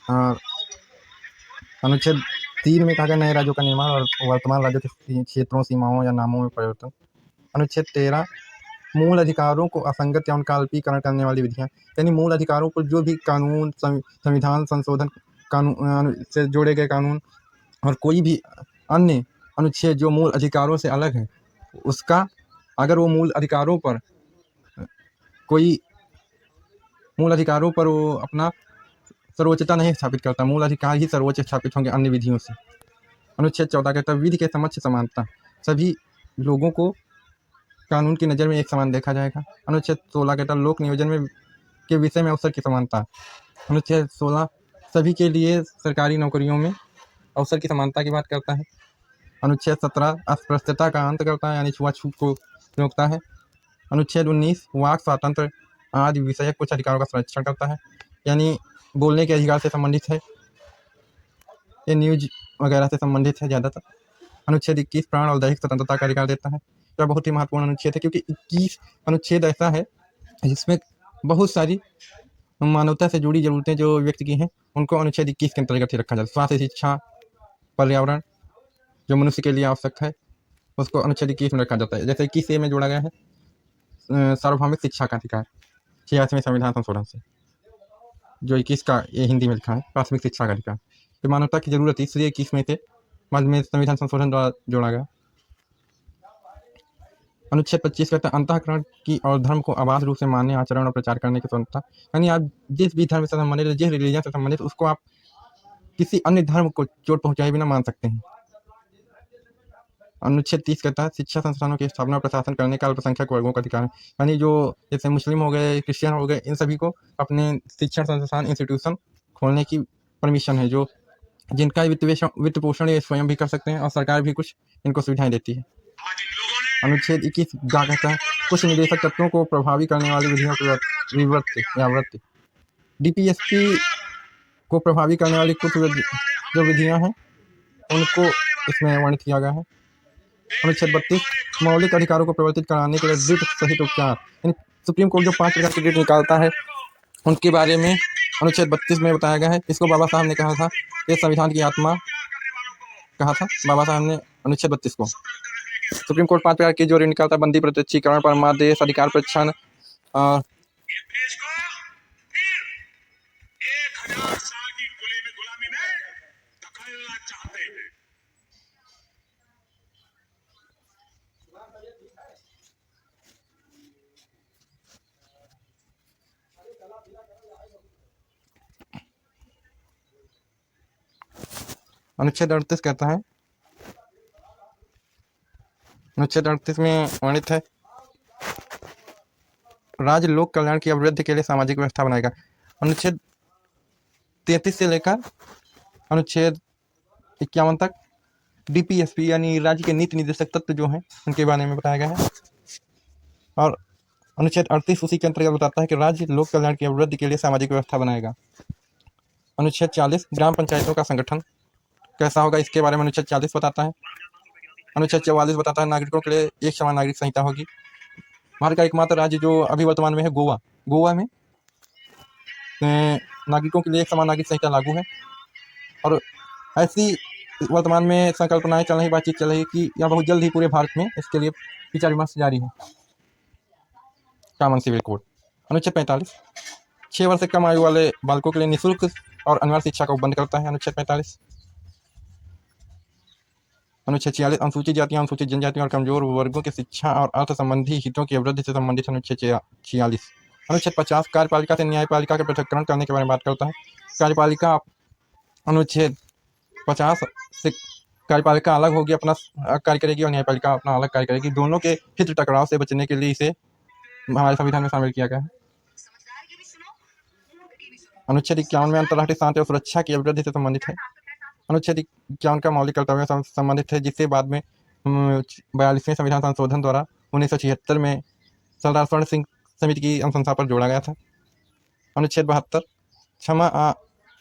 और अनुच्छेद 3 में कहा गया नए राज्यों का निर्माण और वर्तमान राज्यों के क्षेत्रों, सीमाओं या नामों में परिवर्तन। अनुच्छेद 13 मूल अधिकारों को असंगत या उनका अल्पीकरण करने वाली विधियाँ, यानी मूल अधिकारों पर जो भी कानून, संविधान संशोधन कानून से जोड़े गए कानून और कोई भी अन्य अनुच्छेद जो मूल अधिकारों से अलग है, उसका अगर वो मूल अधिकारों पर वो अपना सर्वोच्चता नहीं स्थापित करता, मूल अधिकार ही सर्वोच्च स्थापित होंगे अन्य विधियों से। अनुच्छेद 14 कहता है विधि के समक्ष समानता, सभी लोगों को कानून की नज़र में एक समान देखा जाएगा। अनुच्छेद 16 कहता है लोक नियोजन में के विषय में अवसर की समानता। अनुच्छेद 16 सभी के लिए सरकारी नौकरियों में अवसर की समानता की बात करता है। अनुच्छेद 17 अस्पृश्यता का अंत करता है, यानी छुआछूत को रोकता है। अनुच्छेद 19 वाक स्वातंत्र आदि विषयक कुछ अधिकारों का संरक्षण करता है, यानी बोलने के अधिकार से संबंधित है, ये न्यूज वगैरह से संबंधित है ज़्यादातर। अनुच्छेद 21 प्राण और दैहिक स्वतंत्रता का अधिकार देता है। यह बहुत ही महत्वपूर्ण अनुच्छेद है, क्योंकि 21 अनुच्छेद ऐसा है जिसमें बहुत सारी मानवता से जुड़ी जरूरतें जो व्यक्ति की हैं, उनको अनुच्छेद 21 के अंतर्गत ही रखा जाता है। स्वास्थ्य, शिक्षा, पर्यावरण जो मनुष्य के लिए आवश्यक है, उसको अनुच्छेद 21 में रखा जाता है। जैसे 21A में जोड़ा गया है सार्वभौमिक शिक्षा का अधिकार 86वें संविधान संशोधन से, जो 21 का ये हिंदी में लिखा है प्राथमिक शिक्षा का अधिकार। तो मानवता की जरूरत है, इसलिए 21 में से बाद में संविधान संशोधन द्वारा जोड़ा गया। अनुच्छेद 25 कहता है अंतःकरण की और धर्म को अबाध रूप से मानने, आचरण और प्रचार करने की स्वतंत्रता, यानी आप जिस भी धर्म से संबंधित, जिस रिलीजन से संबंधित, उसको आप किसी अन्य धर्म को चोट पहुंचाए बिना मान सकते हैं। अनुच्छेद 30 कहता है शिक्षा संस्थानों की स्थापना और प्रशासन करने का अल्पसंख्यक वर्गों का अधिकार है, यानी जो जैसे मुस्लिम हो गए, क्रिश्चियन हो गए, इन सभी को अपने शिक्षण संस्थान, इंस्टीट्यूशन खोलने की परमिशन है, जो जिनका वित्त पोषण ये स्वयं भी कर सकते हैं और सरकार भी कुछ इनको सुविधाएं देती है। अनुच्छेद 21 कहता है कुछ निदेशक तत्वों को प्रभावी करने वाली विधियों की वृत्ति DPSP को प्रभावी करने वाली कुछ जो विधियां हैं उनको इसमें वर्णित किया गया है। अनुच्छेद 32 मौलिक अधिकारों को प्रवर्तित कराने के लिए रिट सहित उपचार, सुप्रीम कोर्ट जो 5 प्रकार की रिट निकालता है उनके बारे में अनुच्छेद 32 में बताया गया है। इसको बाबा साहब ने कहा था, ये संविधान की आत्मा कहा था बाबा साहब ने अनुच्छेद 32 को। सुप्रीम कोर्ट 5 प्रकार की जो रिट निकालता है, बंदी, प्रत्यक्षीकरण, परमादेश, अधिकार परीक्षण और अनुच्छेद 38 कहता है, अनुच्छेद 38 में वर्णित है राज्य लोक कल्याण की अभिवृद्धि के लिए सामाजिक व्यवस्था बनाएगा। अनुच्छेद 33 से लेकर अनुच्छेद 51 तक DPSP यानी राज्य के नीति निर्देशक तत्व जो हैं उनके बारे में बताया गया है। और अनुच्छेद 38 उसी के अंतर्गत बताता है कि राज्य लोक कल्याण की अभिवृद्धि के लिए सामाजिक व्यवस्था बनाएगा। अनुच्छेद 40 ग्राम पंचायतों का संगठन कैसा होगा, इसके बारे में अनुच्छेद 40 बताता है। अनुच्छेद 44 बताता है नागरिकों के लिए एक समान नागरिक संहिता होगी। भारत का एकमात्र राज्य जो अभी वर्तमान में है गोवा में नागरिकों के लिए एक समान नागरिक संहिता लागू है। और ऐसी वर्तमान में संकल्पनाएं चल रही, बातचीत चल रही कि यह बहुत जल्द ही पूरे भारत में इसके लिए विचार विमर्श जारी है। Common civil code. अनुच्छेद 45 6 वर्ष से कम आयु वाले बालकों के लिए निःशुल्क और अनिवार्य शिक्षा को बंद करता है। अनुच्छेद 45। अनुच्छेद 46 अनुसूचित जातियों, अनुसूचित जनजातियों और कमजोर वर्गों की शिक्षा और अर्थ संबंधी हितों की अभिवृद्धि से संबंधित अनुच्छेद 46। अनुच्छेद 50 कार्यपालिका से न्यायपालिका के पृथक्करण करने के बारे में बात करता है। कार्यपालिका अनुच्छेद 50 से कार्यपालिका अलग होगी, अपना कार्य करेगी, और न्यायपालिका अपना अलग कार्य करेगी। दोनों के हित टकराव से बचने के लिए इसे हमारे संविधान में शामिल किया गया है। अनुच्छेद 51 में अंतर्राष्ट्रीय शांति और सुरक्षा की अभिवृद्धि से संबंधित है। अनुच्छेद 51 का मौलिक कर्तव्य से संबंधित है, जिससे बाद में 42वें संविधान संशोधन द्वारा 1976 में सरदार स्वर्ण सिंह समिति की अनुशंसा पर जोड़ा गया था। अनुच्छेद 72 क्षमा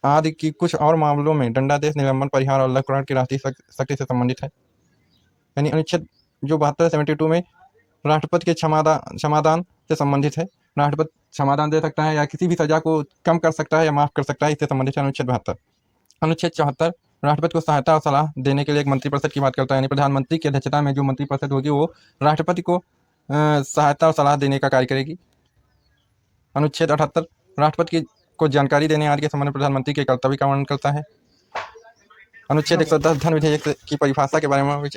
आदि की कुछ और मामलों में दंडादेश, निलंबन, परिहार और लघुकरण की राष्ट्रीय शक्ति से संबंधित है। यानी अनुच्छेद जो 72 72 में राष्ट्रपति के क्षमादान से संबंधित है। राष्ट्रपति क्षमादान दे सकता है या किसी भी सजा को कम कर सकता है या माफ़ कर सकता है, इससे संबंधित है अनुच्छेद 72। अनुच्छेद 74 राष्ट्रपति को सहायता और सलाह देने के लिए एक मंत्रिपरिषद की बात करता है, यानी प्रधानमंत्री की अध्यक्षता में जो मंत्रिपरिषद होगी वो राष्ट्रपति को सहायता और सलाह देने का कार्य करेगी। अनुच्छेद 78 राष्ट्रपति को जानकारी देने आदि के संबंध में प्रधानमंत्री के कर्तव्य का वर्णन करता है। अनुच्छेद 110 धन विधेयक की परिभाषा के बारे में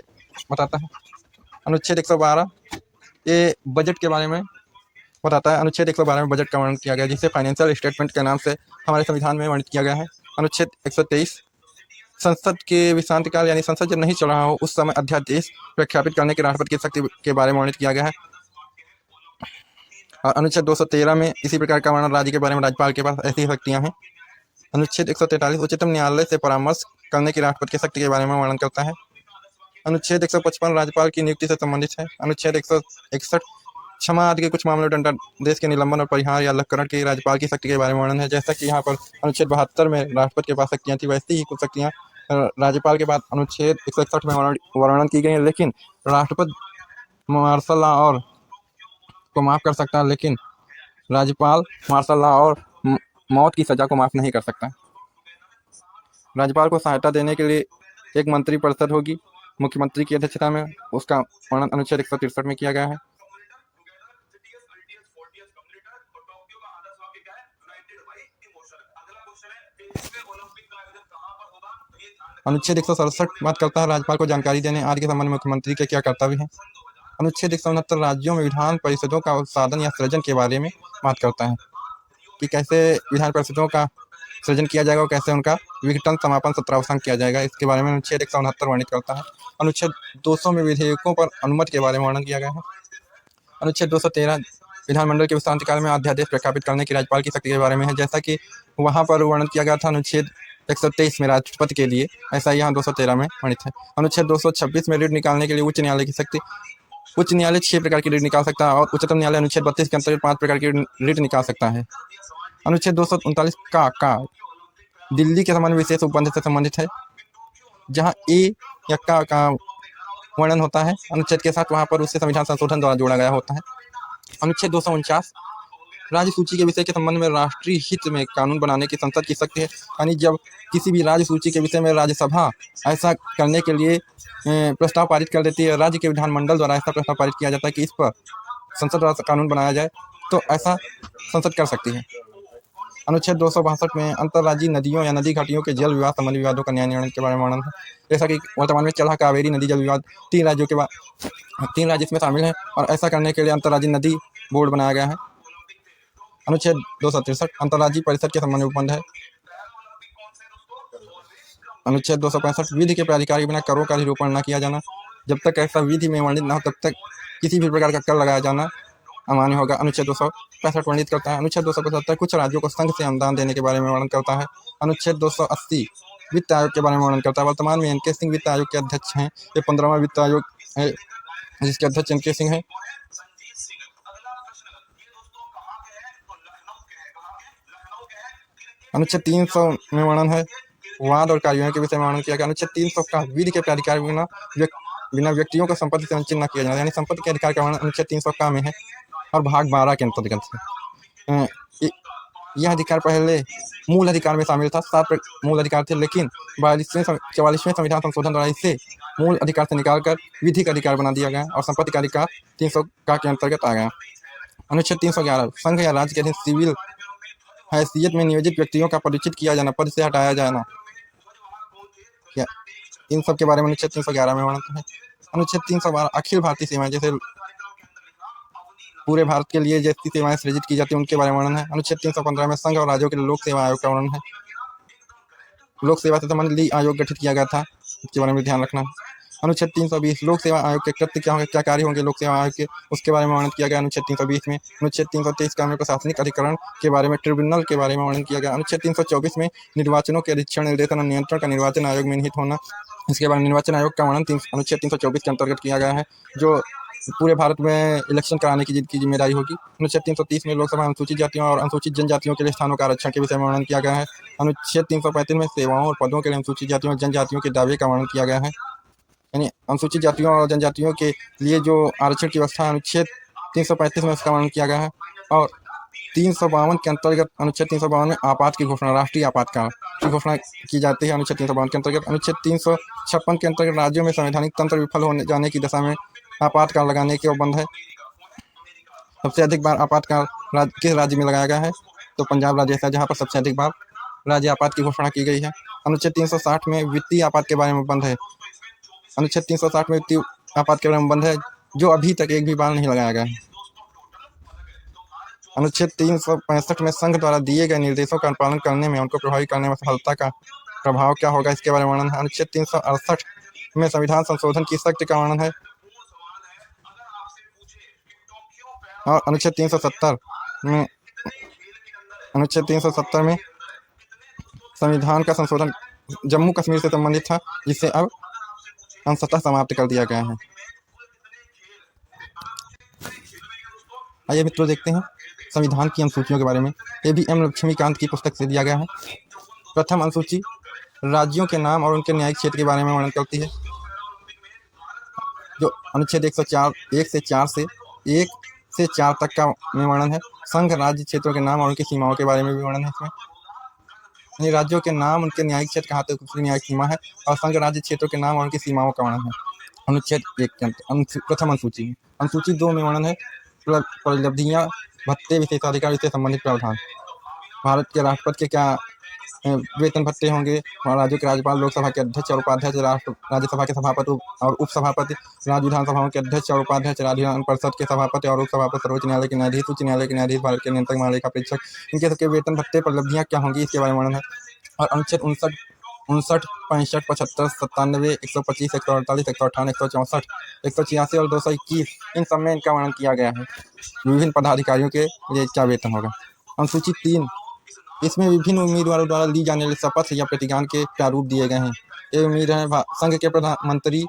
बताता है। अनुच्छेद 112 ये बजट के बारे में बताता है। अनुच्छेद 112 में बजट का वर्णन किया गया, जिसे फाइनेंशियल स्टेटमेंट के नाम से हमारे संविधान में वर्णित किया गया है। अनुच्छेद 123 संसद के विश्रांतिकाल यानी संसद जब नहीं चल रहा हो उस समय अध्यादेश प्रख्यापित करने के राष्ट्रपति की शक्ति के बारे में वर्णित किया गया है। और अनुच्छेद 213 में इसी प्रकार का वर्णन राज्य के बारे में राज्यपाल के पास ऐसी शक्तियाँ हैं। अनुच्छेद 143 उच्चतम न्यायालय से परामर्श करने की राष्ट्रपति की शक्ति के बारे में वर्णन करता है। अनुच्छेद 155 राज्यपाल की नियुक्ति से संबंधित है। अनुच्छेद 161 क्षमा आदि के कुछ मामलों दंडादेश के निलंबन और परिहार या अलगकरण की राज्यपाल की शक्ति के बारे में वर्णन है। जैसा कि यहाँ पर अनुच्छेद 72 में राष्ट्रपति के पास शक्तियाँ थी, वैसी ही कुछ शक्तियाँ राज्यपाल के बाद अनुच्छेद 161 में वर्णन की गई है। लेकिन राष्ट्रपति मार्शल लॉ और को माफ़ कर सकता है, लेकिन राज्यपाल मार्शल लॉ और मौत की सज़ा को माफ़ नहीं कर सकता। राज्यपाल को सहायता देने के लिए एक मंत्रिपरिषद होगी मुख्यमंत्री की अध्यक्षता में, उसका वर्णन अनुच्छेद 163 में किया गया है। अनुच्छेद 167 बात करता है राज्यपाल को जानकारी देने आदि के संबंध में मुख्यमंत्री के क्या कर्तव्य हैं। अनुच्छेद 169 राज्यों में विधान परिषदों का उत्साधन या सृजन के बारे में बात करता है कि कैसे विधान परिषदों का सृजन किया जाएगा और कैसे उनका विघटन समापन सत्रावसान किया जाएगा, इसके बारे में अनुच्छेद 169 वर्णित करता है। अनुच्छेद 200 में विधेयकों पर अनुमति के बारे में वर्णन किया गया है। अनुच्छेद 213 विधानमंडल के विश्रांतिकाल में अध्यादेश प्रख्यापित करने की राज्यपाल की शक्ति के बारे में है, जैसा कि वहाँ पर वर्णन किया गया था अनुच्छेद 123 में राष्ट्रपति के लिए, ऐसा यहाँ 213 में वर्णित है। अनुच्छेद 226 में ऋण निकालने के लिए उच्च न्यायालय की शक्ति। उच्च न्यायालय 6 प्रकार की ऋण निकाल सकता है और उच्चतम न्यायालय अनुच्छेद 32 के अंतर्गत 5 प्रकार की ऋण निकाल सकता है। अनुच्छेद 239 का दिल्ली के संबंध विशेष उपबंध से संबंधित है, जहाँ ए या का वर्णन होता है अनुच्छेद के साथ, वहाँ पर उससे संविधान संशोधन द्वारा जोड़ा गया होता है। अनुच्छेद 249 राज्य सूची के विषय के संबंध में राष्ट्रीय हित में कानून बनाने की संसद की शक्ति है, यानी जब किसी भी राज्य सूची के विषय में राज्यसभा ऐसा करने के लिए प्रस्ताव पारित कर देती है, राज्य के विधानमंडल द्वारा ऐसा प्रस्ताव पारित किया जाता है कि इस पर संसद द्वारा कानून बनाया जाए, तो ऐसा संसद कर सकती है। अनुच्छेद 262 में अंतर्राज्यीय नदियों या नदी घाटियों के जल विवाद संबंधी विवादों का न्याय निर्णय के बारे में वर्णन है, जैसा कि वर्तमान में चल रहा कावेरी नदी जल विवाद 3 राज्य इसमें शामिल हैं और ऐसा करने के लिए अंतर्राज्यीय नदी बोर्ड बनाया गया है। अनुच्छेद 263 अंतर्राज्यीय परिषद के संबंध में उपबंध है। अनुच्छेद 265 विधि के प्राधिकार के बिना करों का निरूपण न किया जाना, जब तक ऐसा विधि में वर्णित न हो तब तक किसी भी प्रकार का कर लगाया जाना अमान्य होगा। अनुच्छेद 265 वर्णित करता है। अनुच्छेद 275 कुछ राज्यों को संघ से अनुदान देने के बारे में वर्णन करता है। अनुच्छेद 280 वित्त आयोग के बारे में वर्णन करता है। वर्तमान में एन.के. सिंह वित्त आयोग के अध्यक्ष हैं। ये 15वां वित्त आयोग है जिसके अध्यक्ष एन.के. सिंह हैं। अनुच्छेद 300 में वर्णन है वाद और कार्यवाही के विषय में वर्णन किया गया। अनुच्छेद 300 का विधि के प्राधिकार बिना व्यक्तियों को संपत्ति से वंचित न किया जाना, यानी संपत्ति के अधिकार का वर्णन अनुच्छेद 300 का में है और भाग 12 के अंतर्गत है। यह अधिकार पहले मूल अधिकार में शामिल था, 7 मूल अधिकार थे, लेकिन 44वें संविधान संशोधन द्वारा इसे मूल अधिकार से निकालकर विधिक अधिकार बना दिया गया और संपत्ति का अधिकार 300 का के अंतर्गत आ गया। अनुच्छेद 311 संघ या राज्य के अधीन सिविल हैसियत में नियोजित व्यक्तियों का परिचित किया जाना, पद से हटाया जाना, इन सब के बारे में अनुच्छेद 311 में वर्णन है। अनुच्छेद 312 अखिल भारतीय सेवाएं, जैसे पूरे भारत के लिए जैसी सेवाएं सृजित की जाती हैं उनके बारे में वर्णन है। अनुच्छेद 315 में संघ और राज्यों के लिए लोक सेवा आयोग का वर्णन है। लोक सेवा से संबंधित आयोग गठित किया गया था, इसके बारे में ध्यान रखना। अनुच्छेद 320 लोक सेवा आयोग के कृत्य क्या होंगे, क्या कार्य होंगे लोक सेवा आयोग के, उसके बारे में वर्णन किया गया अनुच्छेद 320 में। अनुच्छेद 323 का प्रशासनिक अधिकरण के बारे में, ट्रिब्यूनल के बारे में वर्णन किया गया। अनुच्छेद 324 में निर्वाचनों के अधीक्षण निर्देशन और नियंत्रण का निर्वाचन आयोग में निहित होना, इसके बाद निर्वाचन आयोग का वर्णन अनुच्छेद 324 के अंतर्गत किया गया है, जो पूरे भारत में इलेक्शन कराने की जिम्मेदारी होगी। अनुच्छेद 330 में लोकसभा अनुसूचित जातियों और अनुसूचित जनजातियों के लिए स्थानों का आरक्षण के विषय में वर्णन किया गया है। अनुच्छेद 335 में सेवाओं और पदों के लिए अनुसूचित जातियों और जनजातियों के दावे का वर्णन किया गया है। यानी अनुसूचित जातियों और जनजातियों के लिए जो आरक्षण की व्यवस्था अनुच्छेद 335 में उसका वर्णन किया गया है। और 352 के अंतर्गत अनुच्छेद 352 में आपात की घोषणा, राष्ट्रीय आपातकाल की घोषणा की जाती है। अनुच्छेद 352 के अंतर्गत अनुच्छेद 356 के अंतर्गत राज्यों में संवैधानिक तंत्र विफल होने जाने की दशा में आपातकाल लगाने के उपबंध है। सबसे अधिक बार आपातकाल किस राज्य में लगाया गया है? तो पंजाब राज्य ऐसा जहाँ पर सबसे अधिक बार राज्य आपात की घोषणा की गई है। अनुच्छेद 360 में वित्तीय आपात के बारे में बंद है। अनुच्छेद 360 में वित्तीय आपात के बारे में बंद है, जो अभी तक एक भी बार नहीं लगाया गया है। अनुच्छेद 365 में संघ द्वारा दिए गए निर्देशों का पालन करने में, उनको प्रभावी करने में सफलता का प्रभाव क्या होगा, इसके बारे में वर्णन है। अनुच्छेद 368 में संविधान संशोधन की शक्ति का वर्णन है। और अनुच्छेद 370 में संविधान का संशोधन जम्मू कश्मीर से संबंधित था, जिसे अब अंशतः समाप्त कर दिया गया है। आइए मित्रों देखते हैं संविधान की अनुसूचियों के बारे में। ये भी एम लक्ष्मीकांत की पुस्तक से दिया गया है। प्रथम अनुसूची राज्यों के नाम और उनके न्यायिक क्षेत्र के बारे में वर्णन करती है। जो अनुच्छेद 1 से 4 तक का में वर्णन है। संघ राज्य क्षेत्रों के नाम और उनकी सीमाओं के बारे में भी वर्णन है इसमें। यानी राज्यों के नाम, उनके न्यायिक क्षेत्र, कहाँ तक उसकी न्यायिक सीमा है, और संघ राज्य क्षेत्रों के नाम और उनकी सीमाओं का वर्णन है। अनुच्छेद 1 के प्रथम अनुसूची में। अनुसूची 2 में वर्णन है उपलब्धियां, भत्ते, विशेषाधिकार से संबंधित प्रावधान। भारत के राष्ट्रपति के क्या वेतन भत्ते होंगे, राज्यों के राज्यपाल, लोकसभा के अध्यक्ष और उपाध्यक्ष, राज्यसभा के सभापति और उपसभापति, राज्य विधानसभाओं के अध्यक्ष और उपाध्यक्ष, राज्य विधान परिषद के सभापति और उपसभापति, सर्वोच्च न्यायालय के न्यायाधीश, उच्च न्यायालय के न्यायाधीश, भारत के नियंत्रक महालेखा परीक्षक, इनके सबके वेतन भत्ते, उपलब्धियां क्या होंगी, इसके बारे में वर्णन है। और अनुच्छेद 59, 65, 75, 97, 125, 148, 158, 164, 186 और 221, इन सब में इनका वर्णन किया गया है। विभिन्न पदाधिकारियों के लिए क्या वेतन होगा। अनुसूची 3, इसमें विभिन्न उम्मीदवारों द्वारा ली जाने वाली शपथ या प्रतिज्ञान के प्रारूप दिए गए हैं। ये उम्मीद है संघ के प्रधानमंत्री,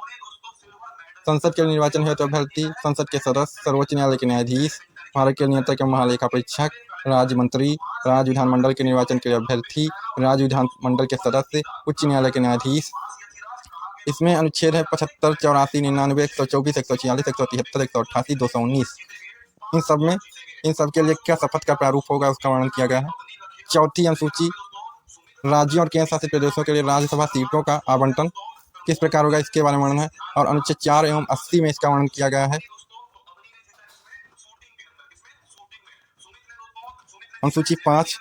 संसद के निर्वाचन हेतु अभ्यर्थी, संसद के सदस्य, सर्वोच्च न्यायालय के न्यायाधीश, भारत के नियंत्रक एवं महालेखा परीक्षक, राज्य मंत्री, राज्य विधानमंडल के निर्वाचन के अभ्यर्थी, राज्य विधानमंडल के सदस्य, उच्च न्यायालय के न्यायाधीश। इसमें अनुच्छेद है 75, 84, 99, 124, 146, 173, 188, 219। इन सब के लिए क्या शपथ का प्रारूप होगा, उसका वर्णन किया गया है। चौथी अनुसूची राज्यों और केंद्र शासित प्रदेशों के लिए राज्यसभा सीटों का आवंटन किस प्रकार होगा, इसके बारे में वर्णन है। और अनुच्छेद 4 एवं 80 में इसका वर्णन किया गया है। अनुसूची 5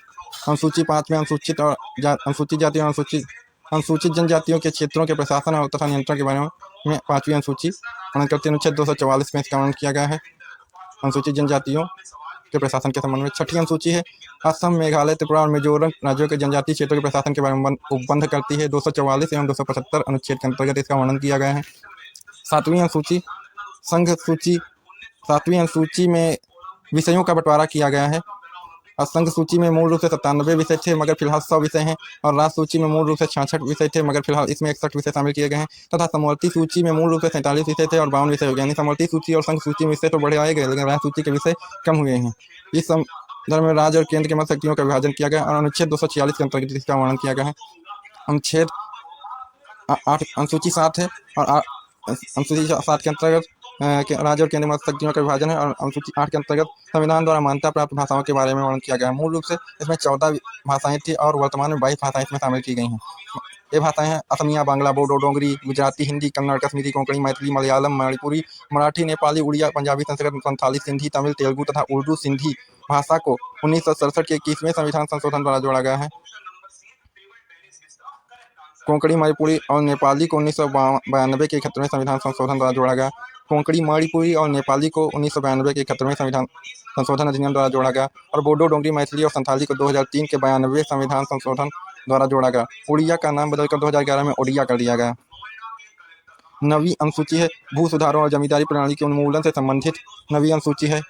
में अनुसूचित जाति और अनुसूचित जनजातियों के क्षेत्रों के प्रशासन और तथा नियंत्रण के बारे में 5वीं अनुसूची वर्णन करती है। अनुच्छेद 244 में इसका वर्णन किया गया है, अनुसूचित जनजातियों के प्रशासन के संबंध में। छठी अनुसूची है असम, मेघालय, त्रिपुरा और मिजोरम राज्यों के जनजातीय क्षेत्रों के प्रशासन के बारे में उपबंध करती है। 244 एवं 275 अनुच्छेद के अंतर्गत इसका वर्णन किया गया है। सातवीं अनुसूची में विषयों का बंटवारा किया गया है। और संघ सूची में मूल रूप से 97 विषय थे, मगर फिलहाल 100 विषय हैं। और राज्य सूची में मूल रूप से 66 विषय थे, मगर फिलहाल इसमें 61 विषय शामिल किए गए हैं। तथा समवर्ती सूची में मूल रूप से 47 विषय थे और 52 विषय हो गए। यानी समवर्ती सूची और संघ सूची में विषय तो बढ़े आए गए, लेकिन राज्य सूची के विषय कम हुए हैं। इस संदर्भ में राज्य और केंद्र के मध्य शक्तियों का विभाजन किया गया और अनुच्छेद 246 के अंतर्गत इसका वर्णन किया गया है। अनुच्छेद 8 अनुसूची 7 है और अनुसूची 7 के अंतर्गत राज्य और केंद्र मध्य शक्तियों का विभाजन है। और अनुसूची 8 के अंतर्गत संविधान द्वारा मान्यता प्राप्त भाषाओं के बारे में वर्णन किया गया है। मूल रूप से इसमें 14 भाषाएं थी और वर्तमान में 22 भाषाएं इसमें शामिल की गई हैं। ये भाषाएं हैं असमिया, बांग्ला, बोडो, डोगरी, गुजराती, हिंदी, कन्नड़, कश्मीरी, कोंकणी, मैथिली, मलयालम, मणिपुरी, मराठी, नेपाली, उड़िया, पंजाबी, संस्कृत, संथाली, सिंधी, तमिल, तेलुगु तथा उर्दू सिंधी भाषा को 1967 के 21वें संविधान संशोधन द्वारा जोड़ा गया है। कोंकणी, मणिपुरी और नेपाली को 1992 के 71वें संविधान संशोधन द्वारा जोड़ा गया। कोंकणी, मणिपुरी और नेपाली को 1992 के 71वें संविधान संशोधन अधिनियम द्वारा जोड़ा गया। और बोडो, डोगरी, मैथिली और संथाली को 2003 के 92वें संविधान संशोधन द्वारा जोड़ा गया। उड़िया का नाम बदलकर 2011 में ओडिया कर दिया गया। 9वीं अनुसूची है भू सुधारों और जमींदारी प्रणाली के उन्मूलन से संबंधित। 9वीं अनुसूची है